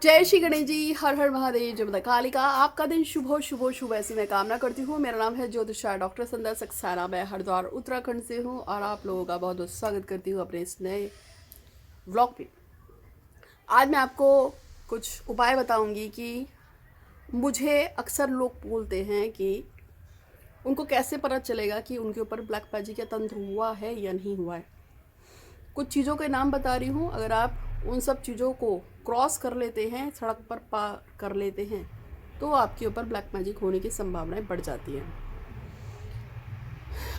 जय श्री गणेश जी। हर हर महादेव। जय माता कालिका। आपका दिन शुभ हो, शुभ हो, शुभ ऐसी मैं कामना करती हूँ। मेरा नाम है ज्योतिषा डॉक्टर संध्या सक्सेना। मैं हरिद्वार उत्तराखंड से हूँ और आप लोगों का बहुत बहुत स्वागत करती हूँ अपने इस नए व्लॉग पे। आज मैं आपको कुछ उपाय बताऊंगी कि मुझे अक्सर लोग बोलते हैं कि उनको कैसे पता चलेगा कि उनके ऊपर ब्लैक मैजिक या तंत्र हुआ है या नहीं हुआ है। कुछ चीज़ों के नाम बता रही हूँ, अगर आप उन सब चीज़ों को क्रॉस कर लेते हैं, सड़क पर पार कर लेते हैं, तो आपके ऊपर ब्लैक मैजिक होने की संभावनाएं बढ़ जाती हैं।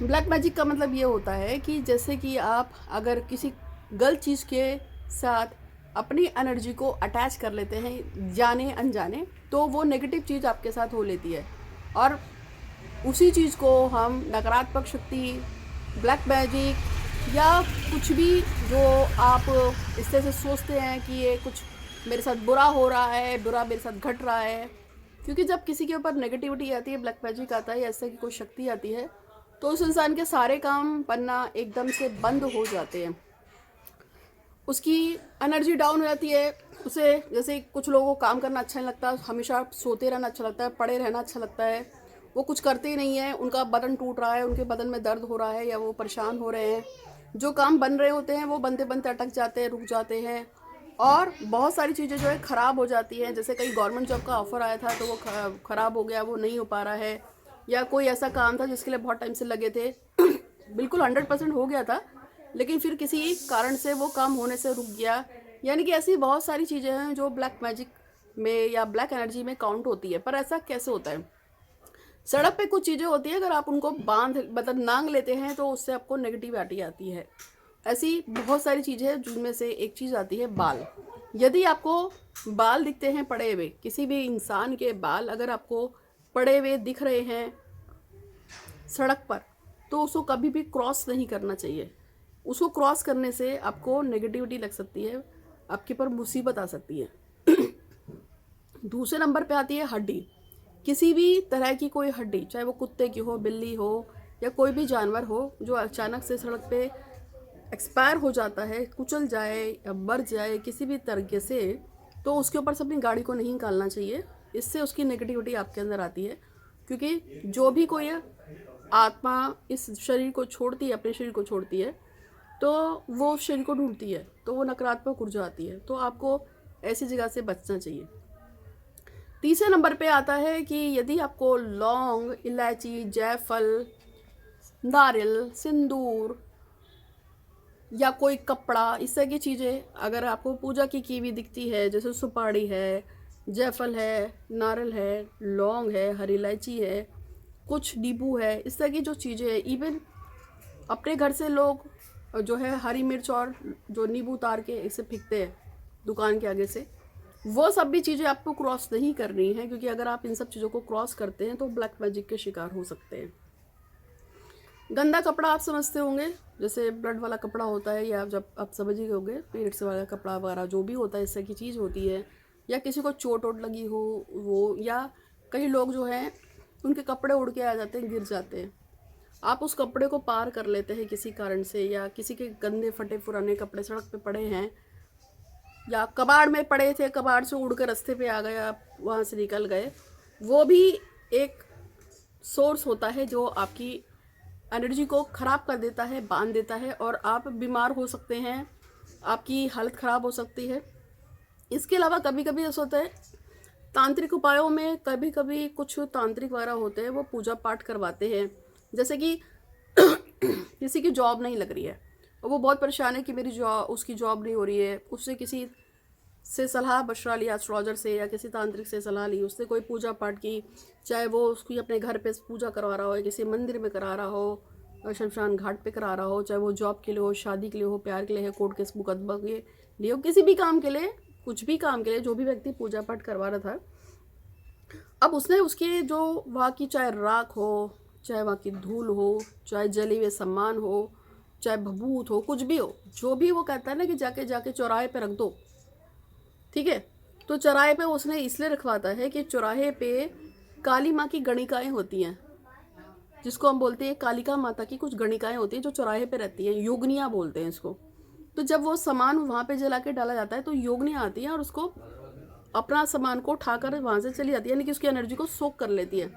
ब्लैक मैजिक का मतलब ये होता है कि जैसे कि आप अगर किसी गलत चीज़ के साथ अपनी एनर्जी को अटैच कर लेते हैं जाने अनजाने, तो वो नेगेटिव चीज़ आपके साथ हो लेती है और उसी चीज़ को हम नकारात्मक शक्ति, ब्लैक मैजिक या कुछ भी जो आप इस तरह से सोचते हैं कि ये कुछ मेरे साथ बुरा हो रहा है, बुरा मेरे साथ घट रहा है। क्योंकि जब किसी के ऊपर नेगेटिविटी आती है, ब्लैक मैजिक आता है या ऐसे की कोई शक्ति आती है, तो उस इंसान के सारे काम बनना एकदम से बंद हो जाते हैं। उसकी एनर्जी डाउन हो जाती है। उसे जैसे कुछ लोगों को काम करना अच्छा नहीं लगता, हमेशा सोते रहना अच्छा लगता है, पड़े रहना अच्छा लगता है, वो कुछ करते ही नहीं है, उनका बदन टूट रहा है, उनके बदन में दर्द हो रहा है या वो परेशान हो रहे हैं। जो काम बन रहे होते हैं वो बनते बनते अटक जाते हैं, रुक जाते हैं और बहुत सारी चीज़ें जो है ख़राब हो जाती हैं। जैसे कहीं गवर्नमेंट जॉब का ऑफ़र आया था तो वो ख़राब हो गया, वो नहीं हो पा रहा है। या कोई ऐसा काम था जिसके लिए बहुत टाइम से लगे थे बिल्कुल 100% हो गया था, लेकिन फिर किसी कारण से वो काम होने से रुक गया। यानी कि ऐसी बहुत सारी चीज़ें हैं जो ब्लैक मैजिक में या ब्लैक एनर्जी में काउंट होती है। पर ऐसा कैसे होता है? सड़क पे कुछ चीज़ें होती है, अगर आप उनको बांध मतलब नांग लेते हैं तो उससे आपको नेगेटिविटी आती है। ऐसी बहुत सारी चीज़ें हैं जिनमें से एक चीज़ आती है बाल। यदि आपको बाल दिखते हैं पड़े हुए, किसी भी इंसान के बाल अगर आपको पड़े हुए दिख रहे हैं सड़क पर, तो उसको कभी भी क्रॉस नहीं करना चाहिए। उसको क्रॉस करने से आपको नेगेटिविटी लग सकती है, आपके पर मुसीबत आ सकती है। दूसरे नंबर पे आती है हड्डी। किसी भी तरह की कोई हड्डी, चाहे वो कुत्ते की हो, बिल्ली हो या कोई भी जानवर हो, जो अचानक से सड़क पे एक्सपायर हो जाता है, कुचल जाए या मर जाए किसी भी तरीके से, तो उसके ऊपर से अपनी गाड़ी को नहीं निकालना चाहिए। इससे उसकी नेगेटिविटी आपके अंदर आती है। क्योंकि जो भी कोई आत्मा इस शरीर को छोड़ती है, अपने शरीर को छोड़ती है, तो वो शरीर को ढूंढती है, तो वो नकारात्मक ऊर्जा आती है। तो आपको ऐसी जगह से बचना चाहिए। तीसरे नंबर पे आता है कि यदि आपको लौंग, इलायची, जायफल, नारियल, सिंदूर या कोई कपड़ा, इस तरह की चीज़ें अगर आपको पूजा की हुई दिखती है, जैसे सुपारी है, जायफल है, नारियल है, लौंग है, हरी इलायची है, कुछ नींबू है, इस तरह की जो चीज़ें हैं, इवन अपने घर से लोग जो है हरी मिर्च और जो नींबू उतार के इसे फेंकते हैं दुकान के आगे से, वो सब भी चीज़ें आपको क्रॉस नहीं करनी है। क्योंकि अगर आप इन सब चीज़ों को क्रॉस करते हैं तो ब्लैक मैजिक के शिकार हो सकते हैं। गंदा कपड़ा आप समझते होंगे, जैसे ब्लड वाला कपड़ा होता है, या जब आप समझ ही होंगे पीरियड्स वाला कपड़ा वगैरह जो भी होता है, इस तरह की चीज़ होती है। या किसी को चोट वोट लगी हो वो, या कई लोग जो हैं उनके कपड़े उड़ के आ जाते हैं, गिर जाते हैं। आप उस कपड़े को पार कर लेते हैं किसी कारण से, या किसी के गंदे फटे पुराने कपड़े सड़क पे पड़े हैं या कबाड़ में पड़े थे, कबाड़ से उड़ कर रास्ते पे आ गए, आप वहाँ से निकल गए, वो भी एक सोर्स होता है जो आपकी एनर्जी को ख़राब कर देता है, बांध देता है और आप बीमार हो सकते हैं, आपकी हालत ख़राब हो सकती है। इसके अलावा कभी कभी ऐसा होता है तांत्रिक उपायों में, कभी कभी कुछ तांत्रिक वगैरह होते हैं वो पूजा पाठ करवाते हैं। जैसे कि किसी की जॉब नहीं लग रही है और वो बहुत परेशान है कि मेरी जॉब, उसकी जॉब नहीं हो रही है, उससे किसी से सलाह मशवरा लिया, एस्ट्रोलॉजर से या किसी तांत्रिक से सलाह ली, उसने कोई पूजा पाठ की, चाहे वो उसकी अपने घर पे पूजा करवा रहा हो या किसी मंदिर में करा रहा हो, शमशान घाट पे करा रहा हो, चाहे वो जॉब के लिए हो, शादी के लिए हो, प्यार के लिए है, कोर्ट केस मुकदमा के लिए हो, किसी भी काम के लिए, कुछ भी काम के लिए जो भी व्यक्ति पूजा पाठ करवा रहा था, अब उसने उसके जो वहाँ की चाहे राख हो, चाहे वहाँ की धूल हो, चाहे जले हुए सामान हो, चाहे भभूत हो, कुछ भी हो, जो भी वो कहता है ना कि जाके जाके चौराहे पे रख दो, ठीक है। तो चौराहे पे उसने इसलिए रखवाता है कि चौराहे पे काली माँ की गणिकाएँ होती हैं, जिसको हम बोलते हैं कालिका माता की कुछ गणिकाएँ होती हैं जो चौराहे पे रहती हैं, योगनियाँ बोलते हैं इसको। तो जब वो सामान वहाँ पे जला के डाला जाता है तो योगनियाँ आती हैं और उसको अपना सामान को उठाकर वहाँ से चली जाती है, यानी कि उसकी एनर्जी को सोक कर लेती है।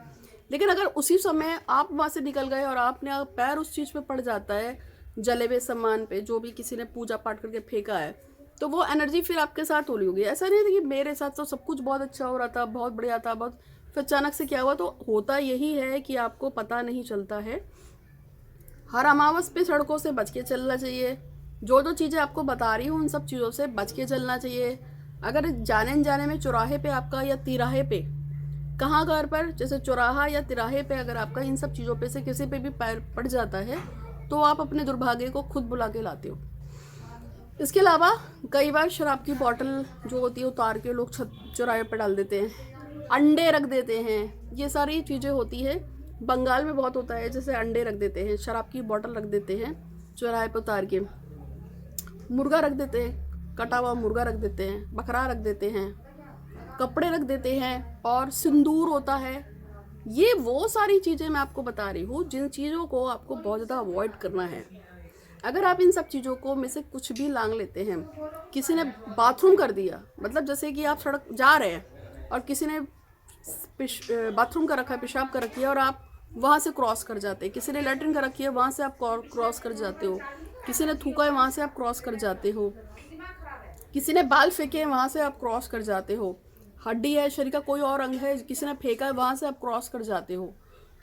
लेकिन अगर उसी समय आप वहाँ से निकल गए और आपने पैर उस चीज़ पे पड़ जाता है, जले हुए सामान पे, जो भी किसी ने पूजा पाठ करके फेंका है, तो वो एनर्जी फिर आपके साथ होली होगी। ऐसा नहीं है कि मेरे साथ तो सब कुछ बहुत अच्छा हो रहा था, बहुत बढ़िया था, बहुत, फिर अचानक से क्या हुआ। तो होता यही है कि आपको पता नहीं चलता है। हर अमावस पे सड़कों से बच के चलना चाहिए। जो जो चीज़ें आपको बता रही हूँ उन सब चीज़ों से बच के चलना चाहिए। अगर जाने जाने में चौराहे पे आपका या तिराहे पे, कहाँ घर पर, जैसे चौराहा या तिराहे पे अगर आपका इन सब चीज़ों पे से किसी पे भी पैर पड़ जाता है तो आप अपने दुर्भाग्य को खुद बुला के लाते हो। इसके अलावा कई बार शराब की बोतल जो होती है उतार के लोग छत चौराहे पर डाल देते हैं, अंडे रख देते हैं, ये सारी चीज़ें होती है। बंगाल में बहुत होता है, जैसे अंडे रख देते हैं, शराब की बोतल रख देते हैं चौराहे पर उतार के, मुर्गा रख देते हैं, कटा हुआ मुर्गा रख देते हैं, बकरा रख देते हैं, कपड़े रख देते हैं, और सिंदूर होता है। ये वो सारी चीज़ें मैं आपको बता रही हूँ जिन चीज़ों को आपको बहुत ज़्यादा अवॉइड करना है। अगर आप इन सब चीज़ों को में से कुछ भी लांग लेते हैं, किसी ने बाथरूम कर दिया, मतलब जैसे कि आप सड़क जा रहे हैं और किसी ने बाथरूम का रखा है, पेशाब कर रखी है और आप वहाँ से क्रॉस कर जाते हैं, किसी ने लैट्रिन का रखी है वहाँ से आप क्रॉस कर जाते हो, किसी ने थूका है वहाँ से आप क्रॉस कर जाते हो, किसी ने बाल फेंके हैं वहाँ से आप क्रॉस कर जाते हो, हड्डी है शरीर का कोई और अंग है किसी ने फेंका है वहाँ से आप क्रॉस कर जाते हो।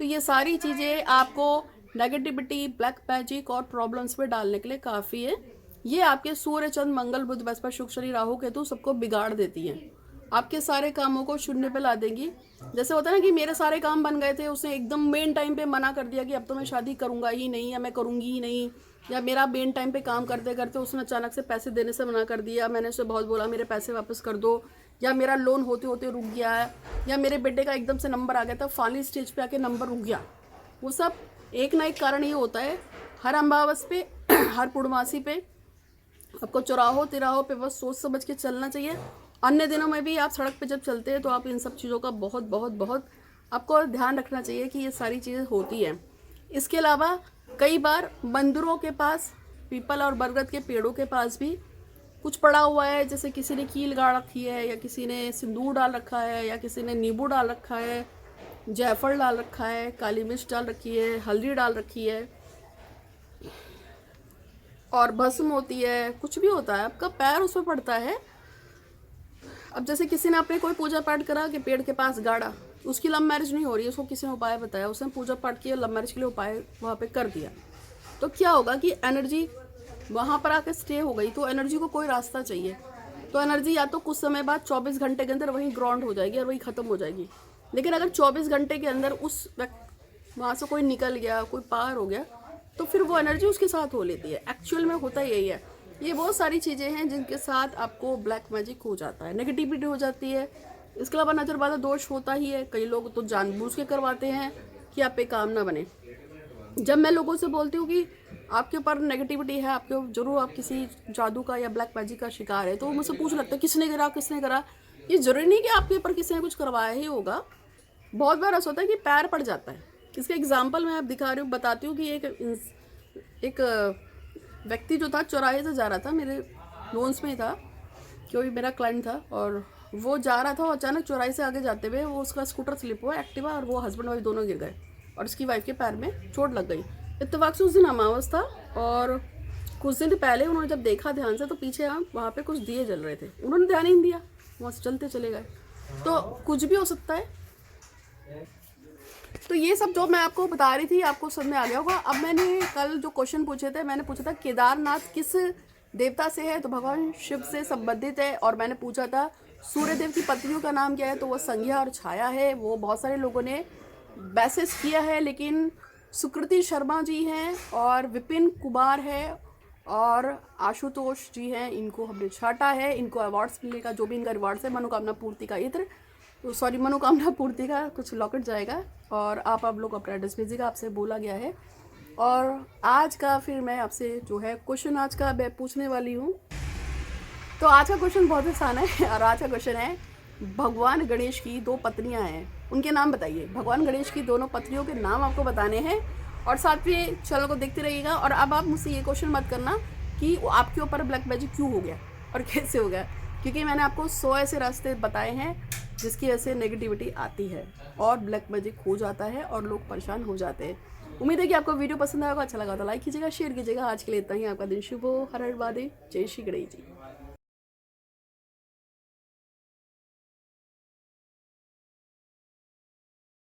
तो ये सारी चीज़ें आपको नेगेटिविटी, ब्लैक मैजिक और प्रॉब्लम्स पे डालने के लिए काफ़ी है। ये आपके सूर्य, चंद्र, मंगल, बुध, बृहस्पति, शुक्र, शनि, राहु, केतु सबको बिगाड़ देती हैं, आपके सारे कामों को शून्य पे ला देंगी। जैसे होता है ना कि मेरे सारे काम बन गए थे, उसने एकदम मेन टाइम पे मना कर दिया कि अब तो मैं शादी करूँगा ही नहीं, या मैं करूँगी ही नहीं, या मेरा मेन टाइम पे काम करते करते उसने अचानक से पैसे देने से मना कर दिया, मैंने उसे बहुत बोला मेरे पैसे वापस कर दो, या मेरा लोन होते होते रुक गया है, या मेरे बेटे का एकदम से नंबर आ गया था, फाइनल स्टेज पे आके नंबर रुक गया। वो सब एक ना एक कारण ये होता है। हर अमावस पे हर पूर्णमासी पे आपको चौराहों तिराहों पे बस सोच समझ के चलना चाहिए। अन्य दिनों में भी आप सड़क पे जब चलते हैं तो आप इन सब चीज़ों का बहुत बहुत बहुत आपको ध्यान रखना चाहिए कि ये सारी चीज़ें होती हैं। इसके अलावा कई बार मंदिरों के पास, पीपल और बरगद के पेड़ों के पास भी कुछ पड़ा हुआ है, जैसे किसी ने कील गाड़ रखी है, या किसी ने सिंदूर डाल रखा है, या किसी ने नींबू डाल रखा है, जायफल डाल रखा है, काली मिर्च डाल रखी है, हल्दी डाल रखी है, और भस्म होती है, कुछ भी होता है, आपका पैर उसमें पड़ता है। अब जैसे किसी ने अपने कोई पूजा पाठ करा कि पेड़ के पास गाड़ा, उसकी लव मैरिज नहीं हो रही है, उसको किसी ने उपाय बताया, उसने पूजा पाठ किया, लव मैरिज के लिए उपाय वहाँ पे कर दिया, तो क्या होगा कि एनर्जी वहाँ पर आकर स्टे हो गई। तो एनर्जी को कोई रास्ता चाहिए, तो एनर्जी या तो कुछ समय बाद 24 घंटे के अंदर वहीं ग्राउंड हो जाएगी और वहीं ख़त्म हो जाएगी। लेकिन अगर 24 घंटे के अंदर उस वहाँ से कोई निकल गया, कोई पार हो गया, तो फिर वो एनर्जी उसके साथ हो लेती है। एक्चुअल में होता यही है। ये बहुत सारी चीज़ें हैं जिनके साथ आपको ब्लैक मैजिक हो जाता है, नेगेटिविटी हो जाती है। इसके अलावा नज़रबाज़ा दोष होता ही है, कई लोग तो जानबूझ के करवाते हैं कि आप पे काम ना बने। जब मैं लोगों से बोलती हूँ कि आपके ऊपर नेगेटिविटी है, आपके जरूर आप किसी जादू का या ब्लैक मैजिक का शिकार है, तो वो मुझसे पूछ लगता है किसने करा किसने करा। ये जरूरी नहीं कि आपके ऊपर किसी ने कुछ करवाया ही होगा। बहुत बार ऐसा होता है कि पैर पड़ जाता है। इसका एग्जाम्पल मैं आप दिखा रही हूँ, बताती हूँ कि एक व्यक्ति जो था चौराहे से जा रहा था, मेरे लोन्स में ही था, क्योंकि मेरा क्लाइंट था, और वो जा रहा था और अचानक चौराहे से आगे जाते हुए वो उसका स्कूटर स्लिप हुआ, एक्टिवा, और वो हस्बैंड वाइफ दोनों गिर गए और उसकी वाइफ के पैर में चोट लग गई। इत्तेफाक से उस दिन अमावस था और कुछ दिन पहले उन्होंने जब देखा ध्यान से तो पीछे वहाँ पे कुछ दिए जल रहे थे, उन्होंने ध्यान ही नहीं दिया, वहाँ से चलते चले गए। तो कुछ भी हो सकता है। तो ये सब जो मैं आपको बता रही थी आपको समझ में आ गया होगा। अब मैंने कल जो क्वेश्चन पूछे थे, मैंने पूछा था केदारनाथ किस देवता से है, तो भगवान शिव से संबंधित है। और मैंने पूछा था सूर्य देव की पत्नियों का नाम क्या है, तो वो संज्ञा और छाया है। वो बहुत सारे लोगों ने मैसेज किया है, लेकिन सुकृति शर्मा जी हैं और विपिन कुमार है और आशुतोष जी हैं, इनको हमने छाटा है। इनको अवार्ड्स मिलेगा, जो भी इनका रिवार्ड्स है, मनोकामना पूर्ति का इत्र, तो सॉरी मनोकामना पूर्ति का कुछ लॉकेट जाएगा, और आप लोग अपना एड्रेस भेजिएगा, आपसे बोला गया है। और आज का फिर मैं आपसे जो है क्वेश्चन आज का मैं पूछने वाली हूँ। तो आज का क्वेश्चन बहुत आसान है, और आज का क्वेश्चन है भगवान गणेश की 2 पत्नियाँ हैं, उनके नाम बताइए। भगवान गणेश की दोनों पत्नियों के नाम आपको बताने हैं, और साथ में चैनल को देखते रहिएगा। और अब आप मुझसे ये क्वेश्चन मत करना कि आपके ऊपर ब्लैक मैजिक क्यों हो गया और कैसे हो गया, क्योंकि मैंने आपको 100 ऐसे रास्ते बताए हैं जिसकी वजह से नेगेटिविटी आती है और ब्लैक मैजिक हो जाता है और लोग परेशान हो जाते हैं। उम्मीद है कि आपको वीडियो पसंद आएगा, अच्छा लगा तो लाइक कीजिएगा, शेयर कीजिएगा। आज के लिए इतना ही। आपका दिन शुभ हो। हर हर महादेव। जय श्री गणेश जी।